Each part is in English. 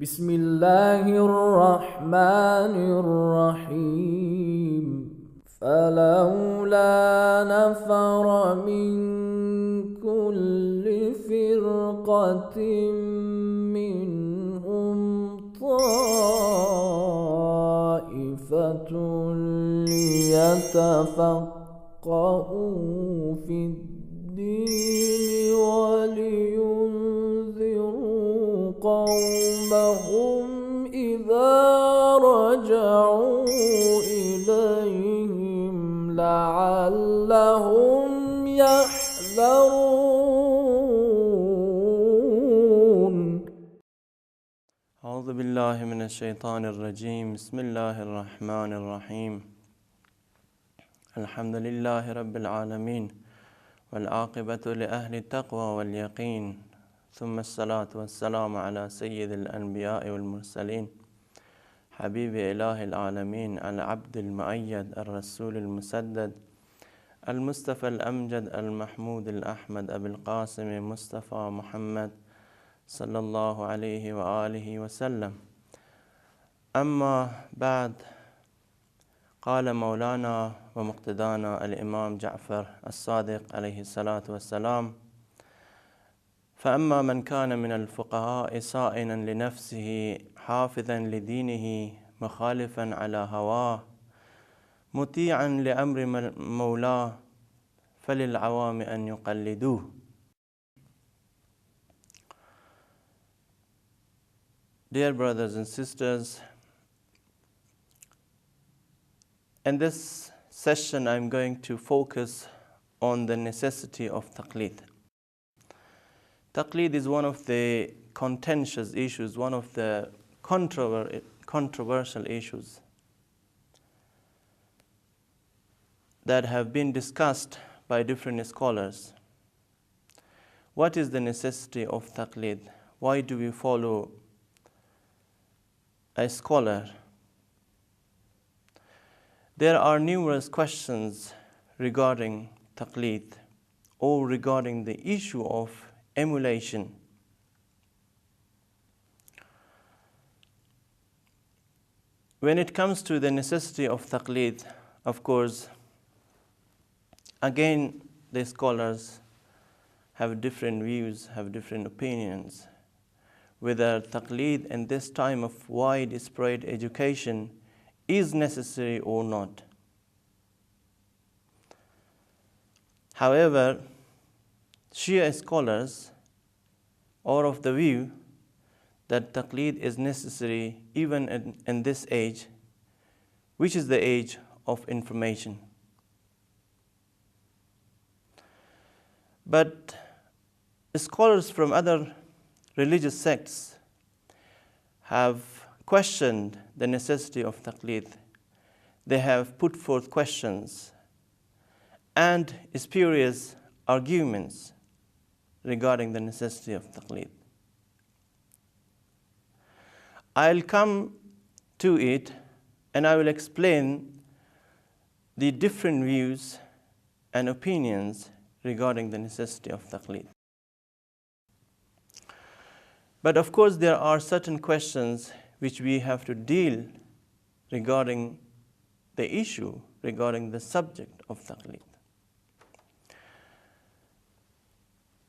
بسم الله الرحمن الرحيم فلولا نفر من كل فرقة منهم طائفة ليتفقهوا في الدين ولينذروا قومهم إذا رجعوا إليهم لعلهم يحذرون. أعوذ بالله من الشيطان الرجيم. بسم الله الرحمن الرحيم. الحمد لله رب العالمين والعاقبة لأهل التقوى واليقين، ثم الصلاة والسلام على سيد الأنبياء والمرسلين حبيب إله العالمين العبد المؤيد الرسول المسدد المصطفى الأمجد المحمود الأحمد أبي القاسم مصطفى محمد صلى الله عليه وآله وسلم. أما بعد، قال مولانا ومقتدانا الإمام جعفر الصادق عليه الصلاة والسلام: فأما من كان من الفقهاء صائنا لنفسه حافظا لدينه مخالفا على هواه مطيعا لأمر مولاه فللعوام أن يقلدوه. Dear brothers and sisters, in this session I'm going to focus on the necessity of taqlid. Taqlid is one of the contentious issues, one of the controversial issues that have been discussed by different scholars. What is the necessity of taqlid? Why do we follow a scholar? There are numerous questions regarding taqlid or regarding the issue of emulation. When it comes to the necessity of taqlid, of course, again, the scholars have different views, have different opinions, whether taqlid in this time of widespread education is necessary or not. However, Shia scholars are of the view that taqlid is necessary even in this age, which is the age of information. But scholars from other religious sects have questioned the necessity of taqlid. They have put forth questions and spurious arguments regarding the necessity of taqlid. I'll come to it and I will explain the different views and opinions regarding the necessity of taqlid. But of course, there are certain questions which we have to deal regarding the issue, regarding the subject of taqlid.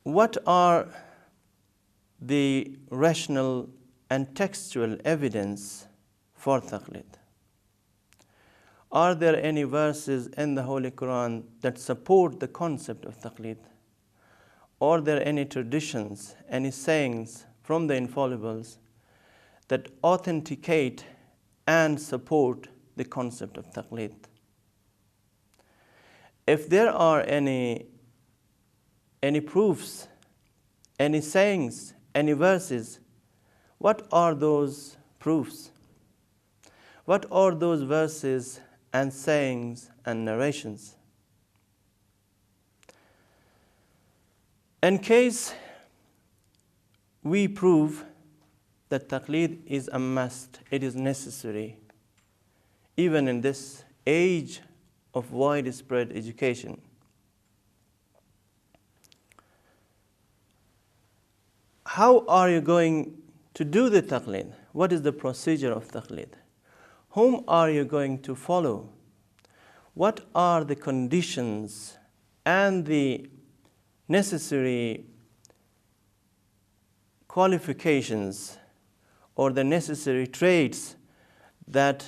What are the rational and textual evidence for taqlid? Are there any verses in the Holy Quran that support the concept of taqlid? Are there any traditions, any sayings from the infallibles that authenticate and support the concept of taqlid? If there are any proofs, any sayings, any verses, what are those proofs? What are those verses and sayings and narrations? In case we prove that taqlid is a must, it is necessary, even in this age of widespread education, how are you going to do the taqlid? What is the procedure of taqlid? Whom are you going to follow? What are the conditions and the necessary qualifications or the necessary traits that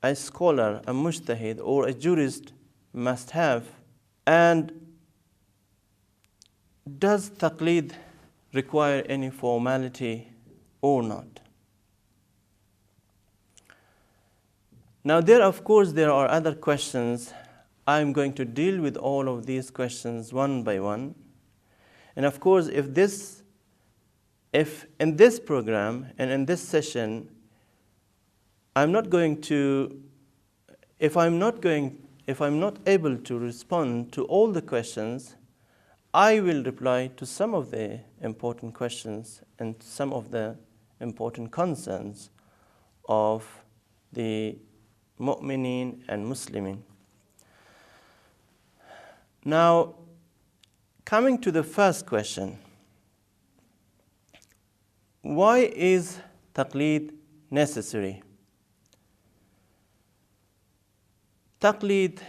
a scholar, a mujtahid, or a jurist must have? And does taqlid require any formality or not? Now of course there are other questions. I'm going to deal with all of these questions one by one. And of course if in this program and in this session if I'm not able to respond to all the questions, I will reply to some of the important questions and some of the important concerns of the mu'mineen and Muslimin. Now, coming to the first question, why is taqlid necessary? Taqlid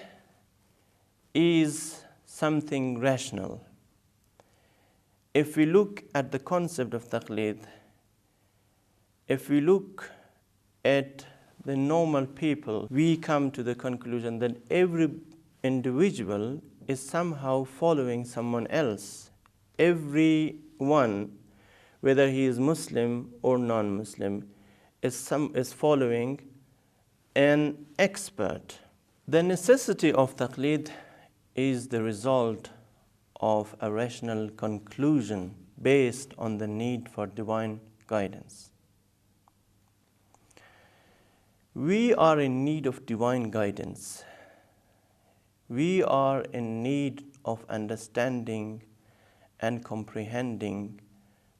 is something rational. If we look at the concept of taqlid, if we look at the normal people, we come to the conclusion that every individual is somehow following someone else. Everyone, whether he is Muslim or non-Muslim, is following an expert. The necessity of taqlid is the result of a rational conclusion based on the need for divine guidance. We are in need of divine guidance. We are in need of understanding and comprehending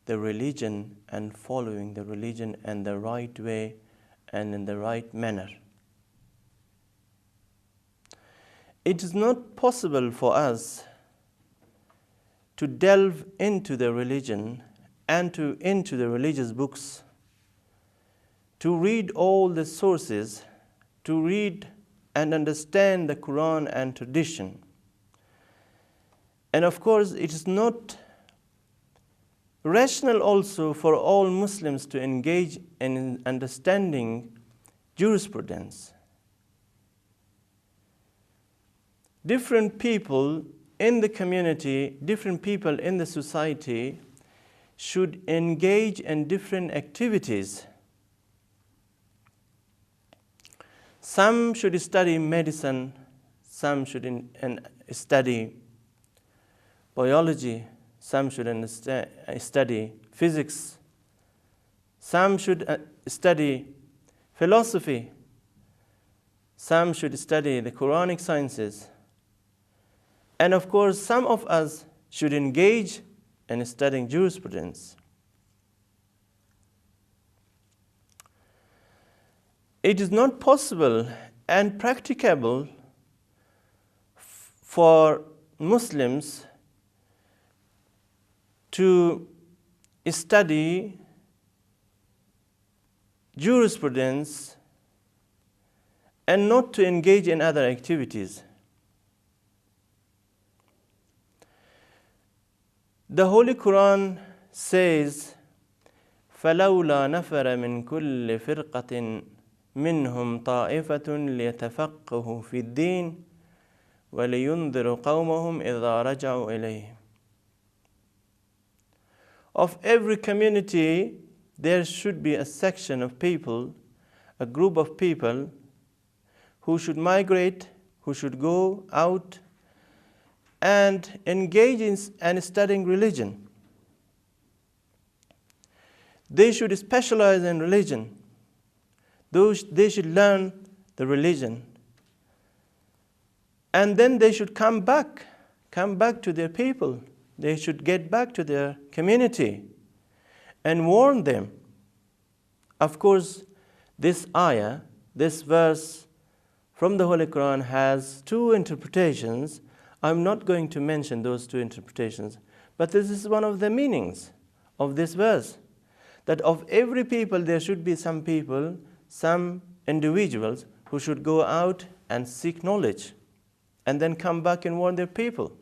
the religion and following the religion in the right way and in the right manner. It is not possible for us to delve into the religion and into the religious books, to read all the sources, to read and understand the Quran and tradition. And of course, it is not rational also for all Muslims to engage in understanding jurisprudence. Different people in the community, different people in the society should engage in different activities. Some should study medicine, some should study biology, some should study physics, some should study philosophy, some should study the Quranic sciences. And of course, some of us should engage in studying jurisprudence. It is not possible and practicable for Muslims to study jurisprudence and not to engage in other activities. The Holy Quran says, فَلَوْلَا نَفَرَ مِنْ كُلِّ فِرْقَةٍ مِّنْهُمْ طَائِفَةٌ لِيَتَفَقَّهُوا فِي الدِّينِ وَلِيُنذِرُوا قَوْمَهُمْ إِذَا رَجَعُوا إِلَيْهِمْ. Of every community, there should be a section of people, a group of people who should migrate, who should go out and engage in studying religion. They should specialize in religion. They should learn the religion. And then they should come back to their people. They should get back to their community and warn them. Of course, this ayah, this verse from the Holy Quran has two interpretations. I'm not going to mention those two interpretations, but this is one of the meanings of this verse, that of every people there should be some people, some individuals who should go out and seek knowledge and then come back and warn their people.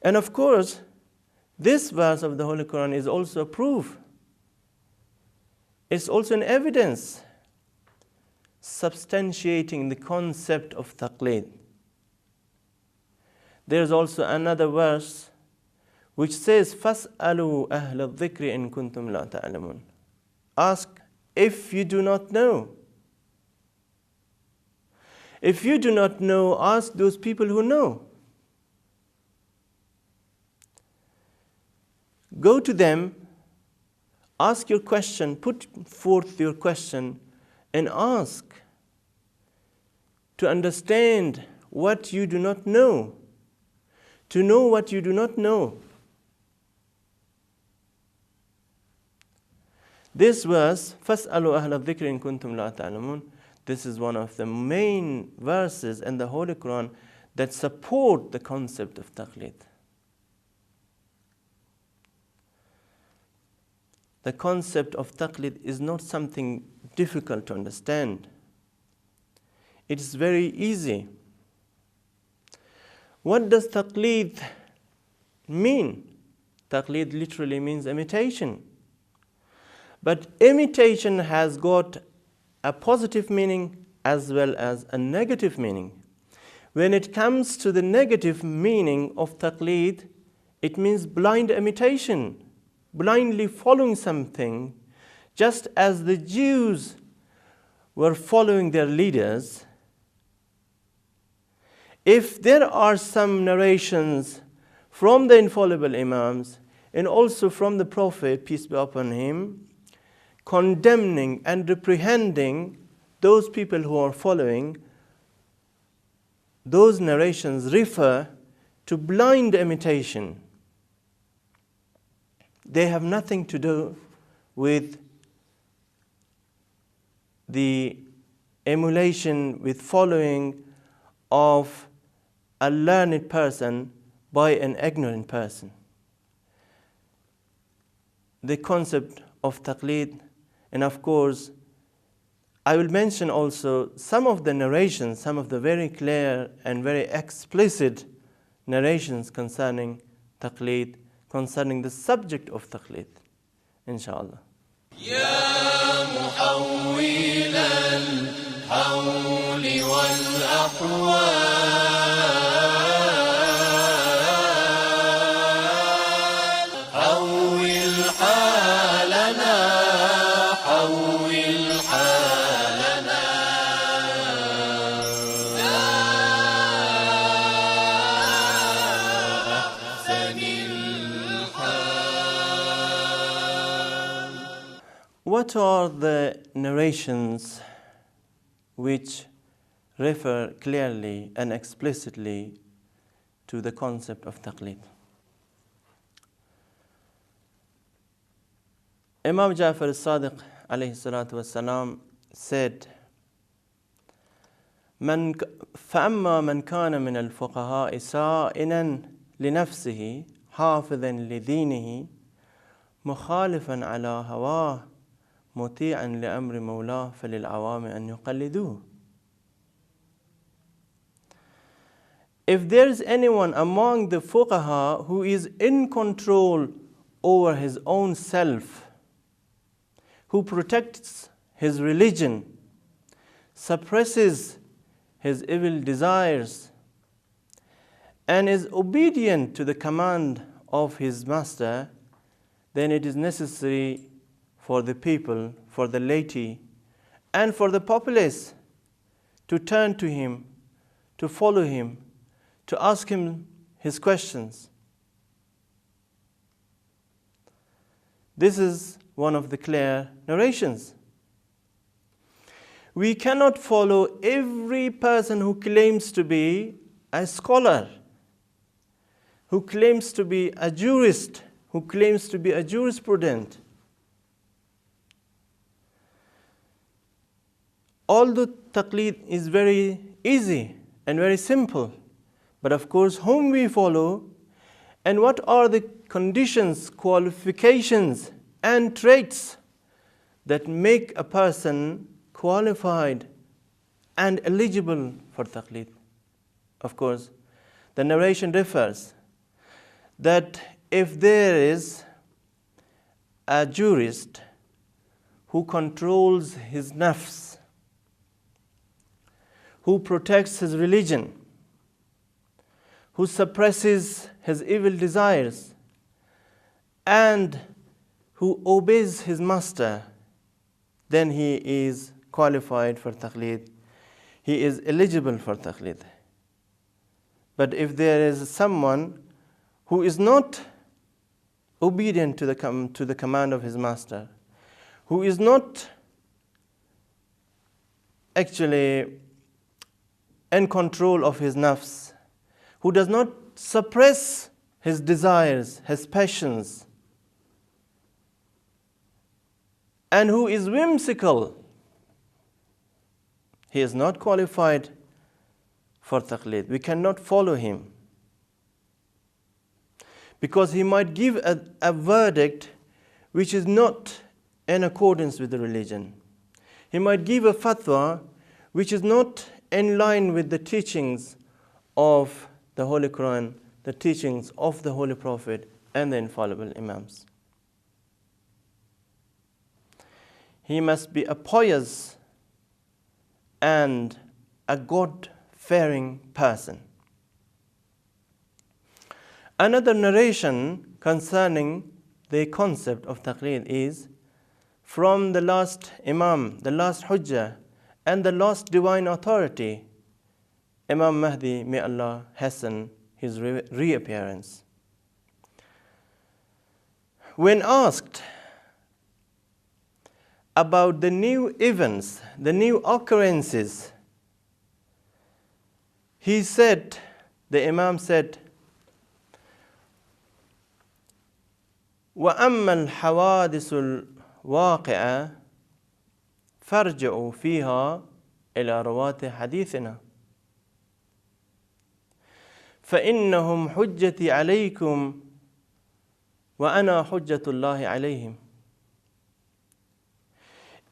And of course, this verse of the Holy Quran is also a proof. It's also an evidence substantiating the concept of taqlid. There's also another verse which says, فَاسْأَلُوا أَهْلَ الذِّكْرِ إِن كُنْتُمْ لَا تَعْلَمُونَ. Ask if you do not know. If you do not know, ask those people who know. Go to them, ask your question, put forth your question, and ask to understand what you do not know, to know what you do not know. This verse, فَاسْأَلُوا أَهْلَ الذِّكْرِ إِن كُنْتُمْ لَا تَعْلَمُونَ, this is one of the main verses in the Holy Quran that support the concept of taqlid. The concept of taqlid is not something difficult to understand. It is very easy. What does taqlid mean? Taqlid literally means imitation. But imitation has got a positive meaning as well as a negative meaning. When it comes to the negative meaning of taqlid, it means blind imitation, blindly following something, just as the Jews were following their leaders. If there are some narrations from the infallible Imams and also from the Prophet, peace be upon him, condemning and reprehending those people who are following, those narrations refer to blind imitation. They have nothing to do with the emulation, with following of a learned person by an ignorant person. The concept of taqlid, and of course, I will mention also some of the narrations, some of the very clear and very explicit narrations concerning taqlid, concerning the subject of taqlid, inshallah. يا محول الحول والأحوال حول حالنا حول حالنا يا أحسن الحال. What are the narrations which refer clearly and explicitly to the concept of taqlid? Imam Ja'far al-Sadiq alayhi salatu wassalam said, فأما من كان من الفقهاء سائنا لنفسه حافظا لدينه مخالفا على هواه مطيعا لأمر مولاه فللعوام أن يقلدوه. If there is anyone among the fuqaha who is in control over his own self, who protects his religion, suppresses his evil desires, and is obedient to the command of his master, then it is necessary for the people, for the laity, and for the populace to turn to him, to follow him, to ask him his questions. This is one of the clear narrations. We cannot follow every person who claims to be a scholar, who claims to be a jurist, who claims to be a jurisprudent. Although taqlid is very easy and very simple, but of course whom we follow And what are the conditions, qualifications, and traits that make a person qualified and eligible for taqlid? Of course, the narration refers that if there is a jurist who controls his nafs, who protects his religion, who suppresses his evil desires, and who obeys his master, then he is qualified for taqlid. He is eligible for taqlid. But if there is someone who is not obedient to the command of his master, who is not actually in control of his nafs, who does not suppress his desires, his passions, and who is whimsical, he is not qualified for taqlid. We cannot follow him, because he might give a verdict which is not in accordance with the religion. He might give a fatwa which is not in line with the teachings of the Holy Quran, the teachings of the Holy Prophet, and the infallible Imams. He must be a pious and a God-fearing person. Another narration concerning the concept of taqlid is from the last Imam, the last Hujjat, and the last divine authority, Imam Mahdi, may Allah hasten his reappearance. When asked about the new events, the new occurrences, he said, the Imam said, وَأَمَّا الْحَوَادِثُ الْوَاقِعَةُ فَارْجِعُوا فِيهَا إِلَى رُوَاةِ حَدِيثِنَا فإنهم حجتي عليكم وأنا حجة الله عليهم.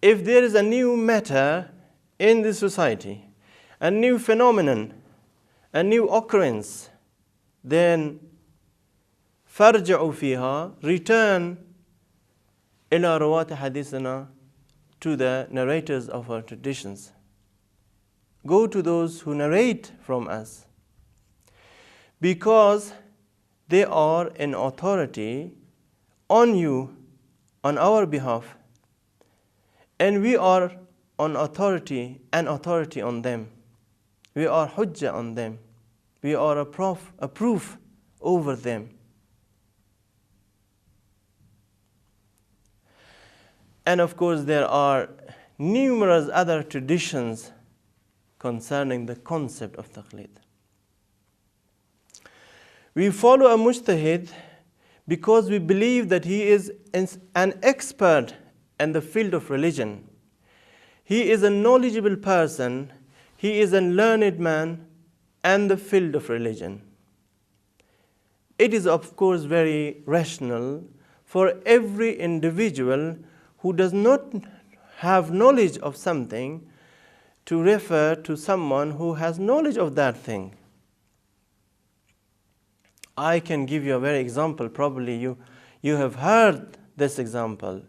If there is a new matter in the society, a new phenomenon, a new occurrence, then فارجعوا فيها, return إلى رواة حديثنا, to the narrators of our traditions. Go to those who narrate from us, because they are in authority on you, on our behalf, and we are on authority and authority on them. We are hujjah on them. We are a proof over them. And of course, there are numerous other traditions concerning the concept of taqlid. We follow a mujtahid because we believe that he is an expert in the field of religion. He is a knowledgeable person. He is a learned man in the field of religion. It is, of course, very rational for every individual who does not have knowledge of something to refer to someone who has knowledge of that thing. I can give you a very example. Probably you have heard this example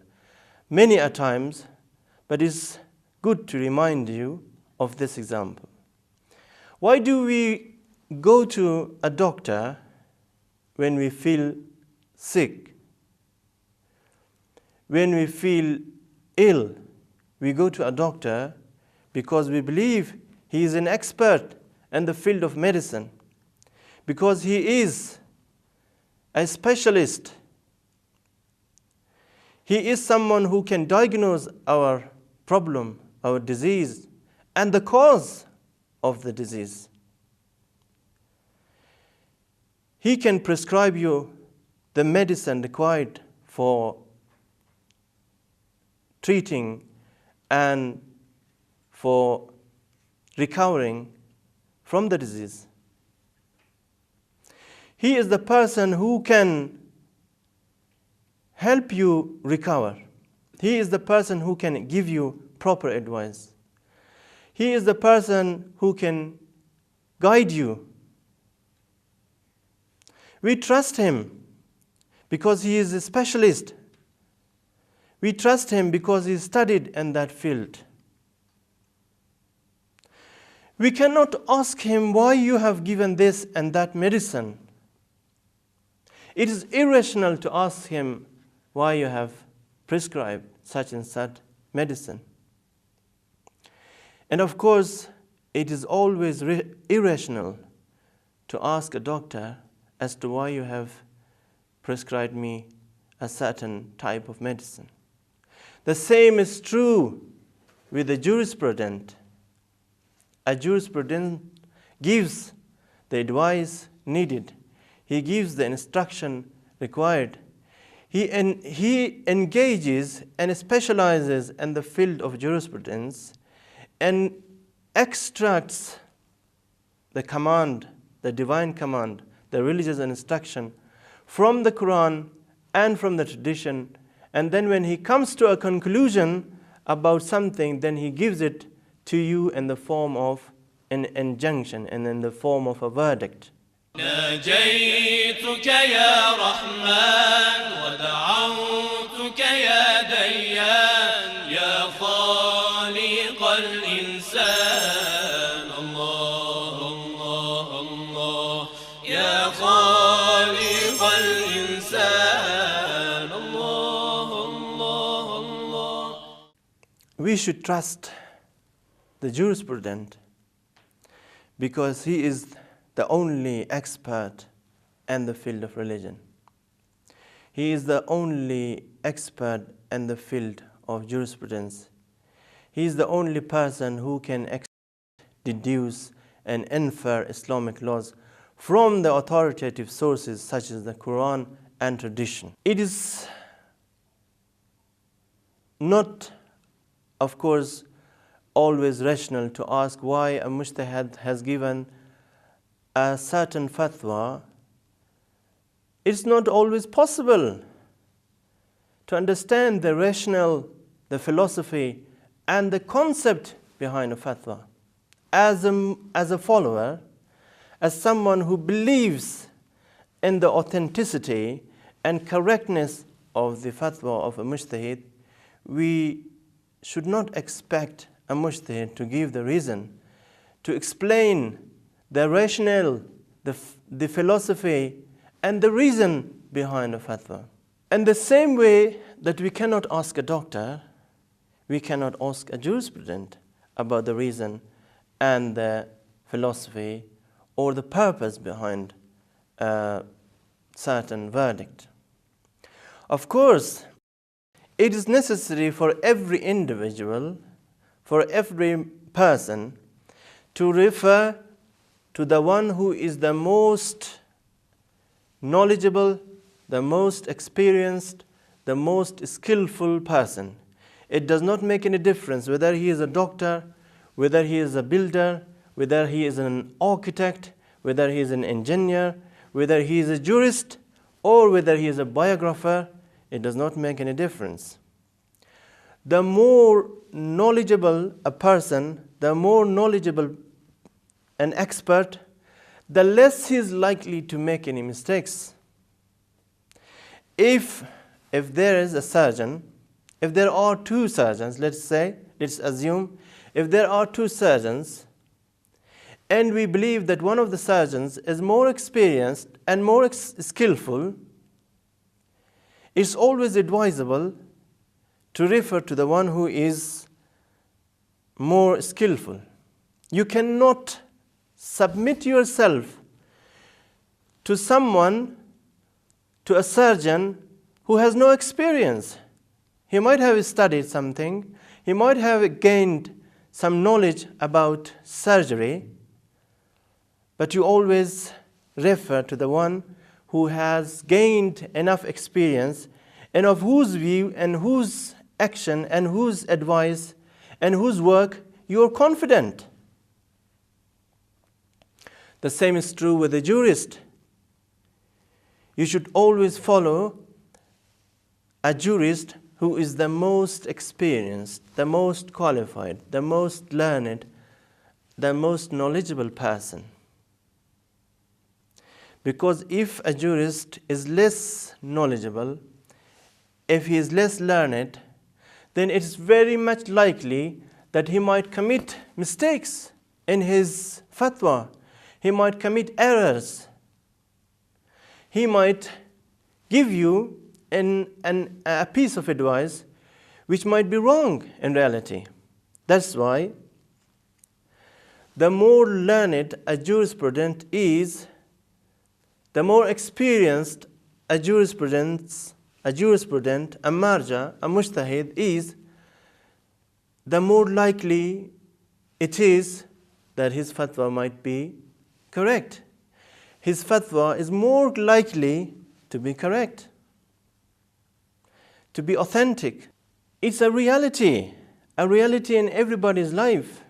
many a times, but it's good to remind you of this example. Why do we go to a doctor when we feel sick? When we feel ill, we go to a doctor because we believe he is an expert in the field of medicine, because he is a specialist. He is someone who can diagnose our problem, our disease, and the cause of the disease. He can prescribe you the medicine required for treating and for recovering from the disease. He is the person who can help you recover. He is the person who can give you proper advice. He is the person who can guide you. We trust him because he is a specialist. We trust him because he studied in that field. We cannot ask him why you have given this and that medicine. It is irrational to ask him why you have prescribed such and such medicine. And of course, it is always irrational to ask a doctor as to why you have prescribed me a certain type of medicine. The same is true with the jurisprudent. A jurisprudent gives the advice needed. He gives the instruction required. He engages and specializes in the field of jurisprudence and extracts the command, the divine command, the religious instruction from the Quran and from the tradition. And then when he comes to a conclusion about something, then he gives it to you in the form of an injunction and in the form of a verdict. ناجيتك يا رحمن ودعوتك يا ديان يا خالق الإنسان الله الله الله يا خالق الإنسان الله الله الله. We should trust the jurisprudent because he is the only expert in the field of religion. He is the only expert in the field of jurisprudence. He is the only person who can deduce and infer Islamic laws from the authoritative sources such as the Quran and tradition. It is not, of course, always rational to ask why a mujtahid has given a certain fatwa. It's not always possible to understand the rationale, the philosophy, and the concept behind a fatwa. As a follower, as someone who believes in the authenticity and correctness of the fatwa of a mujtahid, we should not expect a mujtahid to give the reason, to explain the rationale, the philosophy, and the reason behind a fatwa. In the same way that we cannot ask a doctor, we cannot ask a jurisprudent about the reason and the philosophy or the purpose behind a certain verdict. Of course, it is necessary for every individual, for every person, to refer to the one who is the most knowledgeable, the most experienced, the most skillful person. It does not make any difference whether he is a doctor, whether he is a builder, whether he is an architect, whether he is an engineer, whether he is a jurist, or whether he is a biographer. It does not make any difference. The more knowledgeable a person, the more knowledgeable an expert, the less he is likely to make any mistakes. If there is a surgeon, if there are two surgeons, let's assume, if there are two surgeons, and we believe that one of the surgeons is more experienced and more skillful, it's always advisable to refer to the one who is more skillful. You cannot submit yourself to someone, to a surgeon who has no experience. He might have studied something, he might have gained some knowledge about surgery, but you always refer to the one who has gained enough experience and of whose view and whose action and whose advice and whose work you are confident. The same is true with a jurist. you should always follow a jurist who is the most experienced, the most qualified, the most learned, the most knowledgeable person. Because if a jurist is less knowledgeable, if he is less learned, then it is very much likely that he might commit mistakes in his fatwa. He might commit errors. He might give you a piece of advice which might be wrong in reality. That's why the more learned a jurisprudent is, the more experienced a jurisprudent, a marja, a mujtahid is, the more likely it is that his fatwa might be correct. His fatwa is more likely to be correct, to be authentic. It's a reality in everybody's life,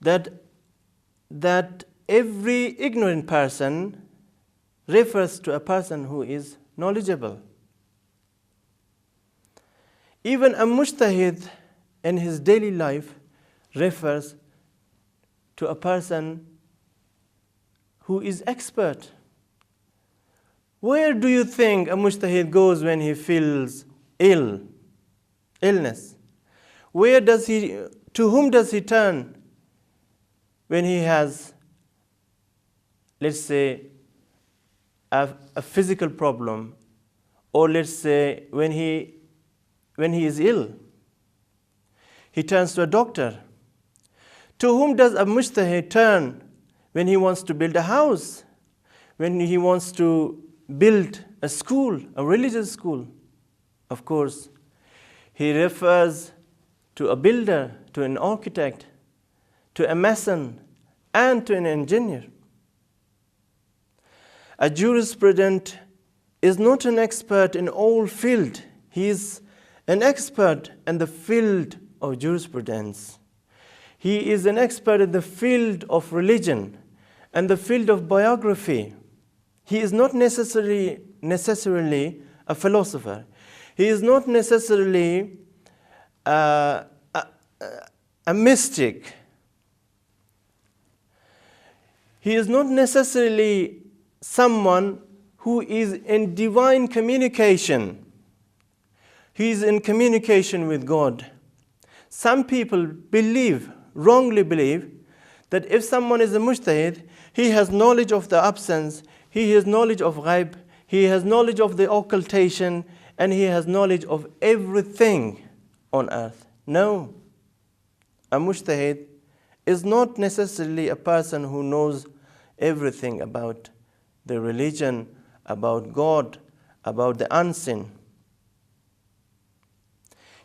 that every ignorant person refers to a person who is knowledgeable. Even a mujtahid in his daily life refers to a person who is expert. Where do you think a mujtahid goes when he feels illness? To whom does he turn when he has, let's say, a physical problem, or let's say when he is ill? He turns to a doctor. To whom does a mujtahid turn when he wants to build a house, when he wants to build a school, a religious school? Of course, he refers to a builder, to an architect, to a mason, and to an engineer. A jurisprudent is not an expert in all field. He is an expert in the field of jurisprudence. He is an expert in the field of religion and the field of biography. He is not necessarily a philosopher. He is not necessarily a mystic. He is not necessarily someone who is in divine communication. He is in communication with God. Some people wrongly believe, that if someone is a mujtahid, he has knowledge of the absence, he has knowledge of ghaib, he has knowledge of the occultation, and he has knowledge of everything on earth. No. A mujtahid is not necessarily a person who knows everything about the religion, about God, about the unseen.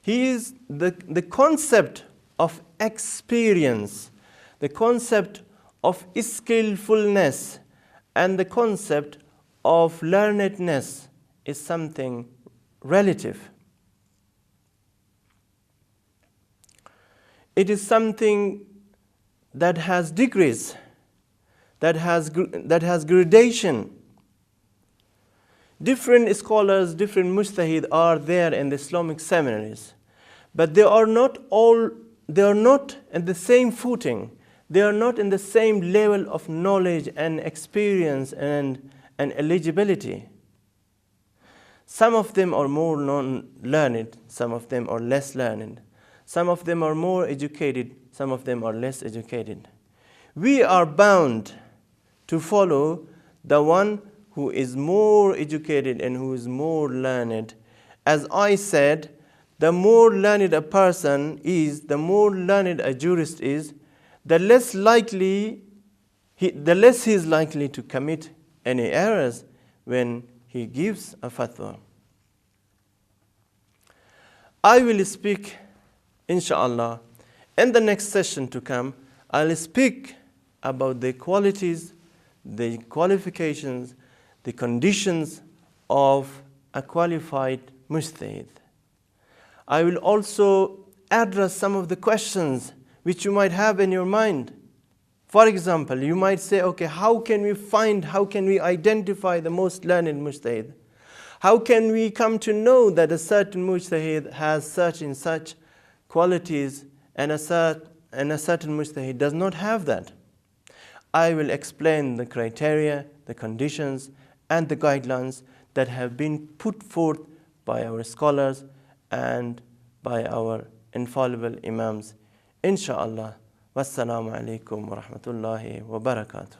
He is the concept of experience, the concept of skillfulness, and the concept of learnedness is something relative. It is something that has degrees, that has gradation. Different scholars, different mujtahid are there in the Islamic seminaries, but they are not in the same footing. They are not in the same level of knowledge and experience and eligibility. Some of them are more learned, some of them are less learned. Some of them are more educated, some of them are less educated. We are bound to follow the one who is more educated and who is more learned. As I said, the more learned a person is, the more learned a jurist is, the less he is likely to commit any errors when he gives a fatwa. I will speak, inshallah, in the next session to come, I'll speak about the qualities, the qualifications, the conditions of a qualified mujtahid. I will also address some of the questions which you might have in your mind. For example, you might say, okay, how can we identify the most learned mujtahid? How can we come to know that a certain mujtahid has such and such qualities and a certain mujtahid does not have that? I will explain the criteria, the conditions, and the guidelines that have been put forth by our scholars and by our infallible Imams. Insha'Allah. Wassalamu alaikum wa rahmatullahi wa barakatuh.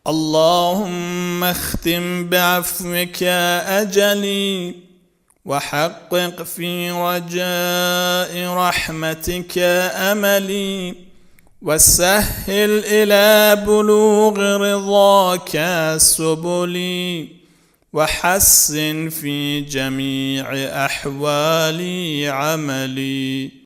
اللهم اختم بعفوك أجلي وحقق في رجاء رحمتك أملي وسهل إلى بلوغ رضاك سبلي وحسن في جميع أحوالي عملي